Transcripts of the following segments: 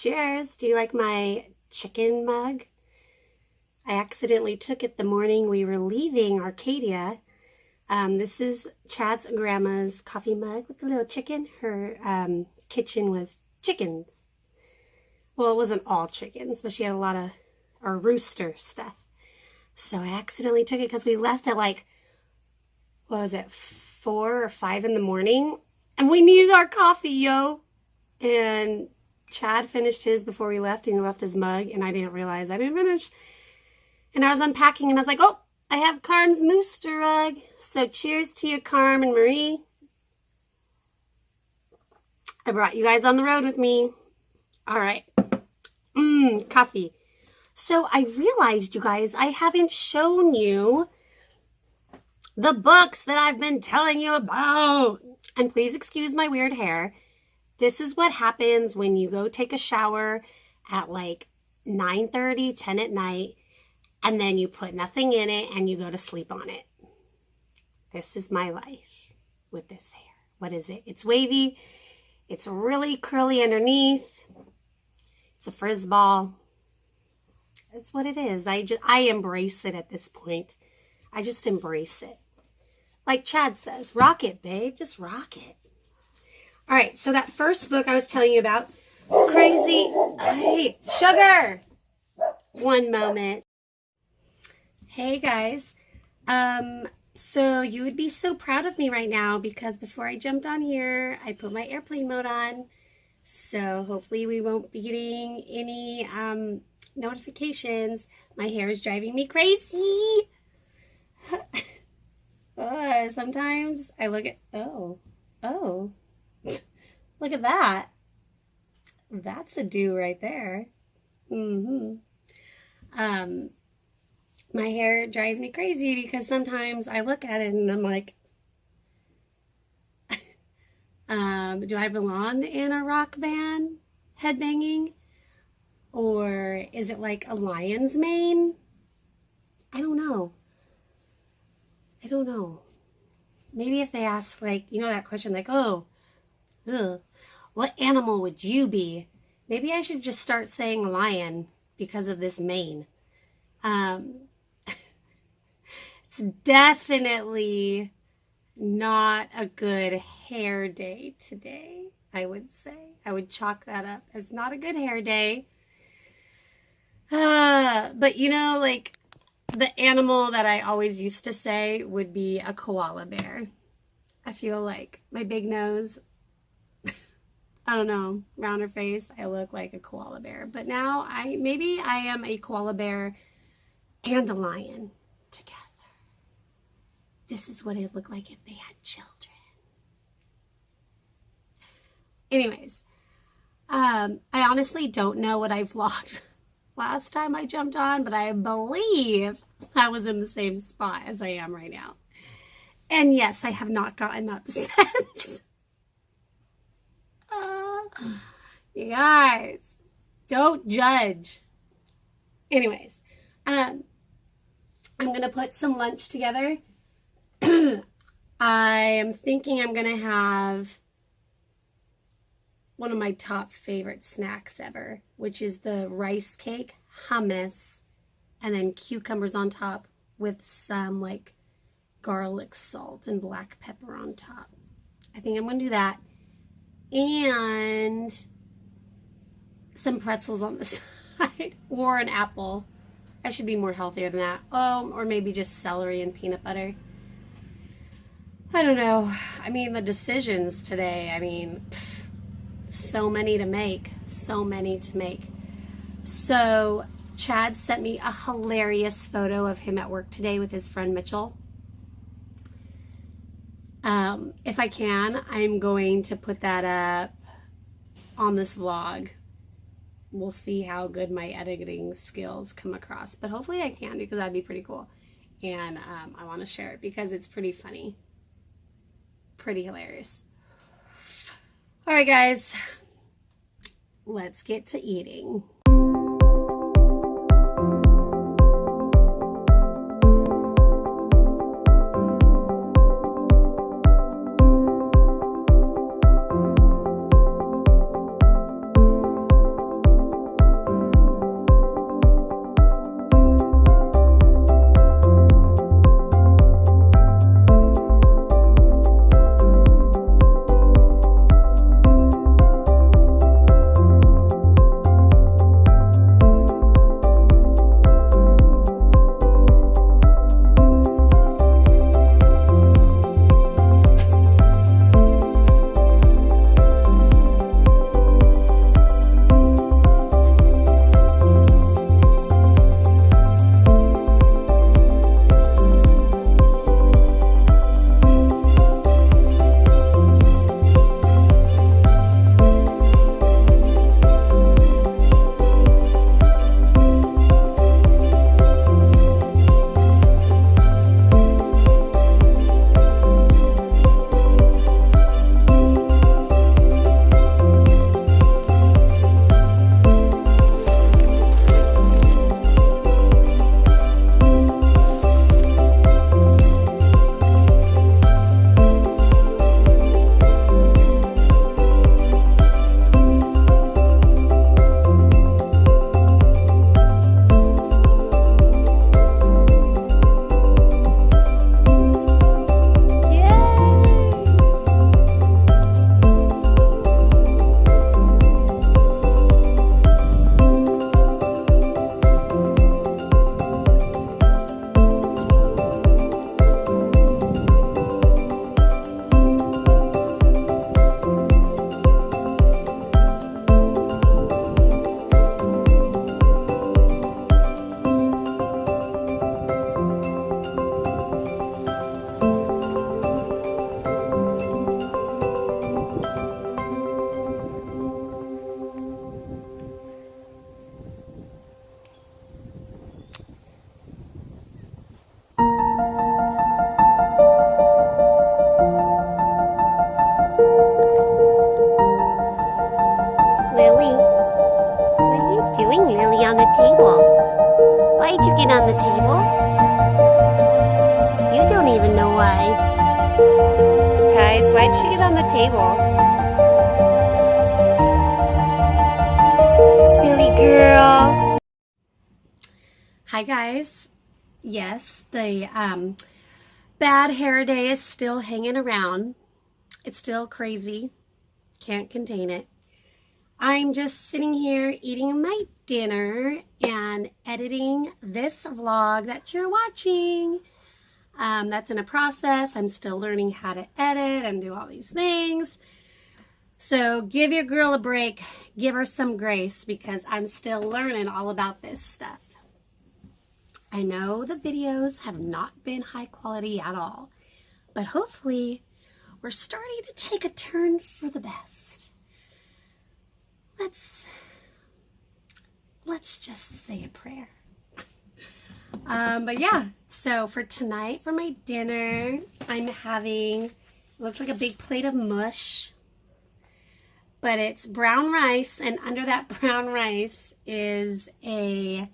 Cheers. Do you like my chicken mug? I accidentally took it the morning we were leaving Arcadia. This is Chad's grandma's coffee mug with a little chicken. Her kitchen was chickens. Well, it wasn't all chickens, but she had a lot of rooster stuff. So I accidentally took it because we left at like, what was it, 4 or 5 in the morning? And we needed our coffee, yo. And Chad finished his before we left, and he left his mug, and I didn't realize I didn't finish. And I was unpacking, and I was like, oh, I have Carm's Mooster rug. So cheers to you, Carm and Marie. I brought you guys on the road with me. All right. Coffee. So I realized, you guys, I haven't shown you the books that I've been telling you about. And please excuse my weird hair. This is what happens when you go take a shower at like 9:30, 10 at night, and then you put nothing in it and you go to sleep on it. This is my life with this hair. What is it? It's wavy. It's really curly underneath. It's a frizz ball. That's what it is. I embrace it at this point. I just embrace it. Like Chad says, rock it, babe. Just rock it. All right, so that first book I was telling you about, Crazy. Hey, sugar. One moment. Hey, guys. So you would be so proud of me right now because before I jumped on here, I put my airplane mode on. So hopefully we won't be getting any notifications. My hair is driving me crazy. Sometimes I look at, oh, look at that. That's a do right there. My hair drives me crazy because sometimes I look at it and I'm like, do I belong in a rock band headbanging? Or is it like a lion's mane? I don't know. Maybe if they ask, like, you know, that question, like, oh, what animal would you be? Maybe I should just start saying lion because of this mane. It's definitely not a good hair day today, I would say. I would chalk that up as not a good hair day. But you know, like, the animal that I always used to say would be a koala bear. I feel like my big nose, I don't know, rounder face, I look like a koala bear. But now maybe I am a koala bear and a lion together. This is what it'd look like if they had children. Anyways, I honestly don't know what I vlogged last time I jumped on, but I believe I was in the same spot as I am right now. And yes, I have not gotten upset. You guys, don't judge. Anyways, I'm going to put some lunch together. I am thinking I'm going to have one of my top favorite snacks ever, which is the rice cake, hummus, and then cucumbers on top with some like garlic salt and black pepper on top. I think I'm going to do that. And some pretzels on the side or an apple. I should be more healthier than that. Oh, or maybe just celery and peanut butter. I don't know. I mean, the decisions today, I mean, so many to make. So Chad sent me a hilarious photo of him at work today with his friend Mitchell. If I can, I'm going to put that up on this vlog. We'll see how good my editing skills come across. But hopefully I can, because that'd be pretty cool. And I want to share it because it's pretty funny. Pretty hilarious. All right, guys. Let's get to eating. on the table? You don't even know why. Guys, why'd she get on the table? Silly girl. Hi guys. Yes, the bad hair day is still hanging around. It's still crazy. Can't contain it. I'm just sitting here eating my dinner and editing this vlog that you're watching. That's in a process. I'm still learning how to edit and do all these things. So give your girl a break. Give her some grace because I'm still learning all about this stuff. I know the videos have not been high quality at all, but hopefully we're starting to take a turn for the best. Let's just say a prayer. But yeah, so for tonight, for my dinner, I'm having, it looks like a big plate of mush, but it's brown rice, and under that brown rice is a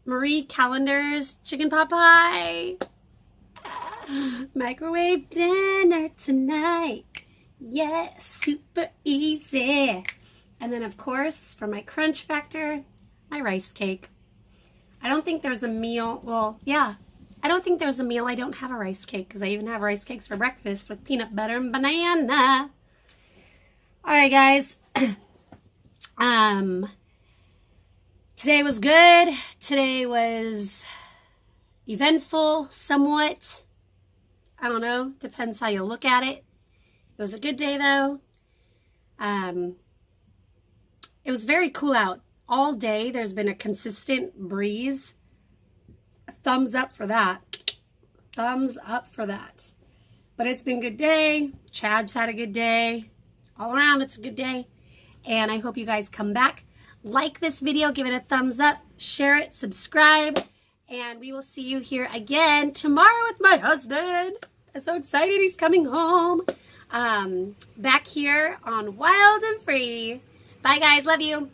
Marie Callender's chicken pot pie. Microwave dinner tonight. Yes, super easy. And then, of course, for my crunch factor, my rice cake. I don't think there's a meal. Well, yeah. I don't think there's a meal I don't have a rice cake because I even have rice cakes for breakfast with peanut butter and banana. All right, guys. Today was good. Today was eventful somewhat. I don't know. Depends how you look at it. It was a good day, though. It was very cool out. All day, there's been a consistent breeze. Thumbs up for that. Thumbs up for that. But it's been a good day. Chad's had a good day. All around, it's a good day. And I hope you guys come back. Like this video. Give it a thumbs up. Share it. Subscribe. And we will see you here again tomorrow with my husband. I'm so excited he's coming home. Back here on Wild and Free. Bye guys, love you.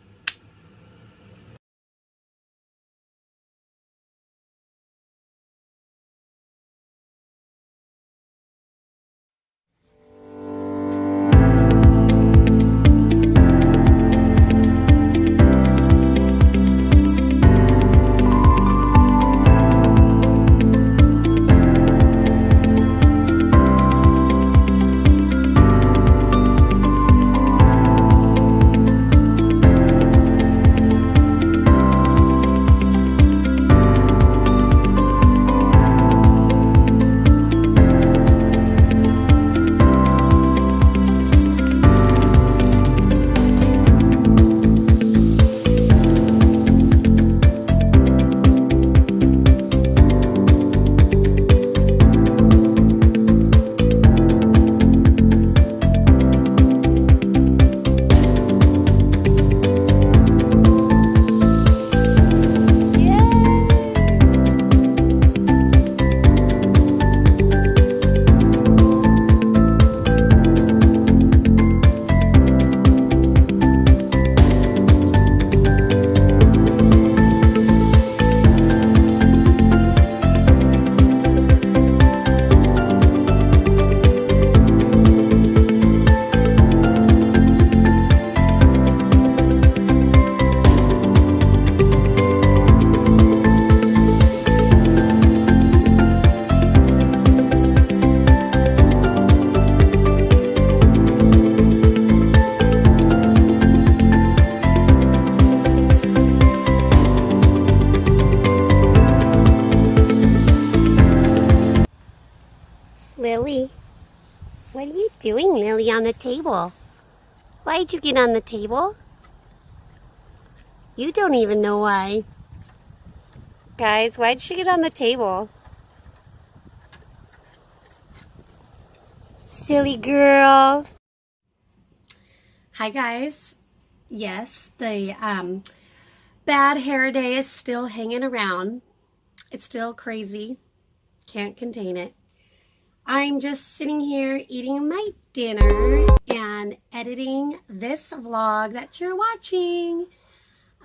Lily, what are you doing, Lily, on the table? Why'd you get on the table? You don't even know why. Guys, why'd she get on the table? Silly girl. Hi guys. Yes, the bad hair day is still hanging around. It's still crazy. Can't contain it. I'm just sitting here eating my dinner and editing this vlog that you're watching.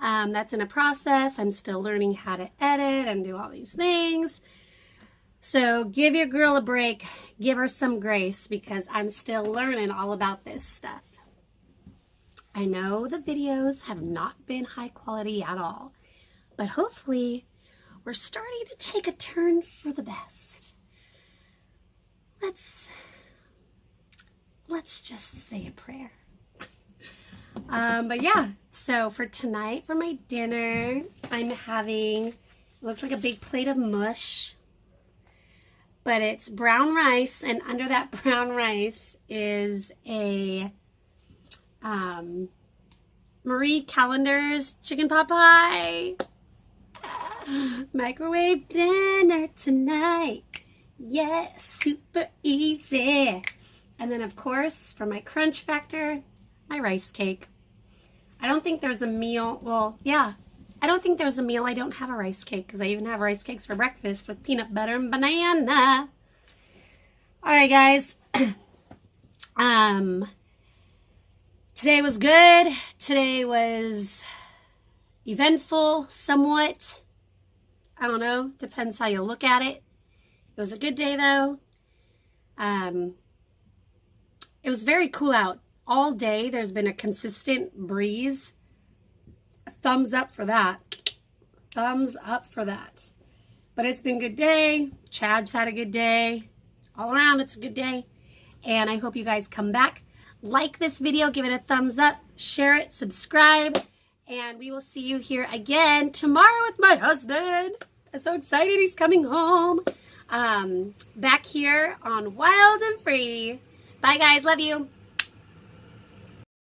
That's in a process. I'm still learning how to edit and do all these things. So give your girl a break. Give her some grace because I'm still learning all about this stuff. I know the videos have not been high quality at all, but hopefully we're starting to take a turn for the best. Let's just say a prayer. But yeah, so for tonight, for my dinner, I'm having, it looks like a big plate of mush, but it's brown rice, and under that brown rice is a Marie Callender's chicken pot pie. Microwave dinner tonight. Yes, super easy. And then, of course, for my crunch factor, my rice cake. I don't think there's a meal. Well, yeah. I don't think there's a meal I don't have a rice cake, because I even have rice cakes for breakfast with peanut butter and banana. All right, guys. Today was good. Today was eventful, somewhat. I don't know. Depends how you look at it. It was a good day, though. It was very cool out. All day, there's been a consistent breeze. Thumbs up for that. Thumbs up for that. But it's been a good day. Chad's had a good day. All around, it's a good day. And I hope you guys come back. Like this video, give it a thumbs up, share it, subscribe, and we will see you here again tomorrow with my husband. I'm so excited he's coming home. Back here on Wild and Free. Bye, guys. Love you.